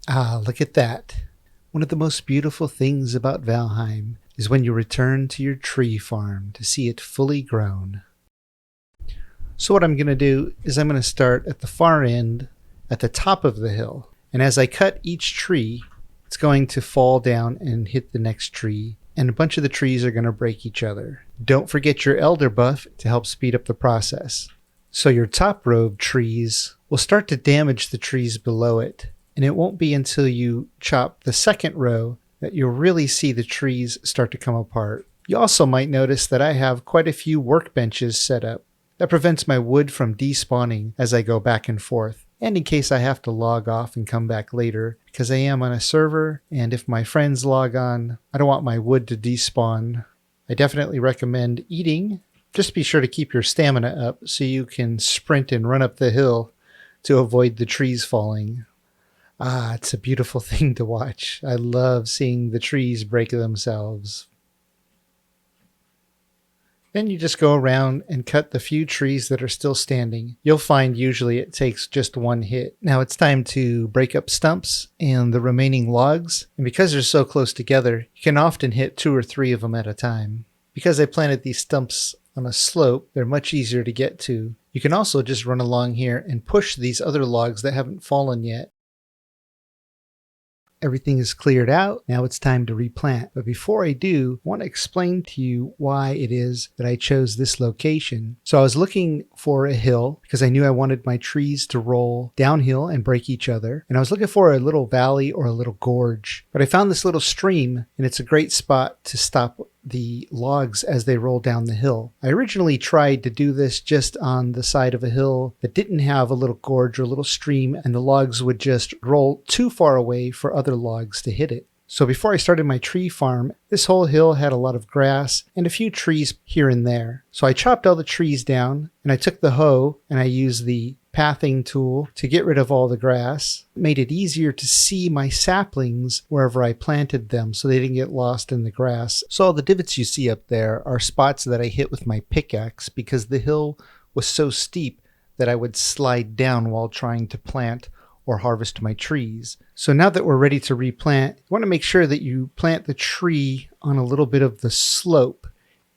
Ah, look at that. One of the most beautiful things about Valheim is when you return to your tree farm to see it fully grown. So what I'm going to do is I'm going to start at the far end at the top of the hill. And as I cut each tree, it's going to fall down and hit the next tree. And a bunch of the trees are going to break each other. Don't forget your elder buff to help speed up the process. So your top row of trees will start to damage the trees below it. And it won't be until you chop the second row that you'll really see the trees start to come apart. You also might notice that I have quite a few workbenches set up. That prevents my wood from despawning as I go back and forth, and in case I have to log off and come back later, because I am on a server, and if my friends log on, I don't want my wood to despawn. I definitely recommend eating. Just be sure to keep your stamina up so you can sprint and run up the hill to avoid the trees falling. Ah, it's a beautiful thing to watch. I love seeing the trees break themselves. Then you just go around and cut the few trees that are still standing. You'll find usually it takes just one hit. Now it's time to break up stumps and the remaining logs. And because they're so close together, you can often hit 2 or 3 of them at a time. Because I planted these stumps on a slope, they're much easier to get to. You can also just run along here and push these other logs that haven't fallen yet. Everything is cleared out. Now it's time to replant. But before I do, I want to explain to you why it is that I chose this location. So I was looking for a hill because I knew I wanted my trees to roll downhill and break each other. And I was looking for a little valley or a little gorge. But I found this little stream, and it's a great spot to stop the logs as they roll down the hill. I originally tried to do this just on the side of a hill that didn't have a little gorge or a little stream, and the logs would just roll too far away for other logs to hit it. So before I started my tree farm, this whole hill had a lot of grass and a few trees here and there. So I chopped all the trees down, and I took the hoe and I used the pathing tool to get rid of all the grass. It made it easier to see my saplings wherever I planted them so they didn't get lost in the grass. So all the divots you see up there are spots that I hit with my pickaxe because the hill was so steep that I would slide down while trying to plant or harvest my trees. So now that we're ready to replant, you want to make sure that you plant the tree on a little bit of the slope.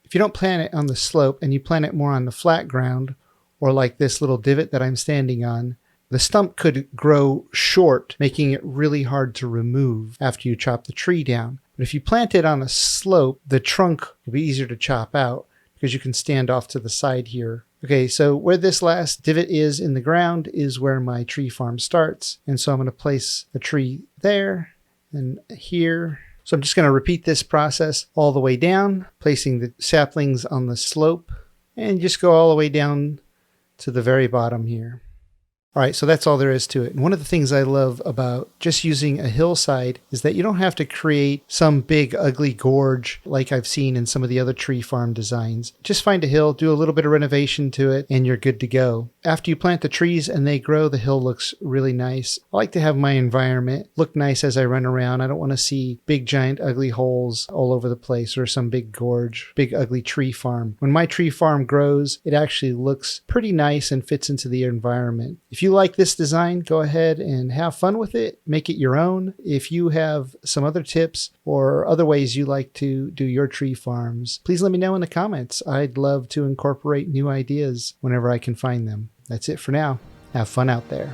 If you don't plant it on the slope and you plant it more on the flat ground, or like this little divot that I'm standing on, the stump could grow short, making it really hard to remove after you chop the tree down. But if you plant it on a slope, the trunk will be easier to chop out because you can stand off to the side here. Okay, so where this last divot is in the ground is where my tree farm starts. And so I'm going to place a tree there and here. So I'm just going to repeat this process all the way down, placing the saplings on the slope, and just go all the way down to the very bottom here. All right, so that's all there is to it. And one of the things I love about just using a hillside is that you don't have to create some big ugly gorge like I've seen in some of the other tree farm designs. Just find a hill, do a little bit of renovation to it, and you're good to go. After you plant the trees and they grow, the hill looks really nice. I like to have my environment look nice as I run around. I don't want to see big giant ugly holes all over the place or some big gorge, big ugly tree farm. When my tree farm grows, it actually looks pretty nice and fits into the environment. If you like this design, go ahead and have fun with it. Make it your own. If you have some other tips or other ways you like to do your tree farms, please let me know in the comments. I'd love to incorporate new ideas whenever I can find them. That's it for now. Have fun out there.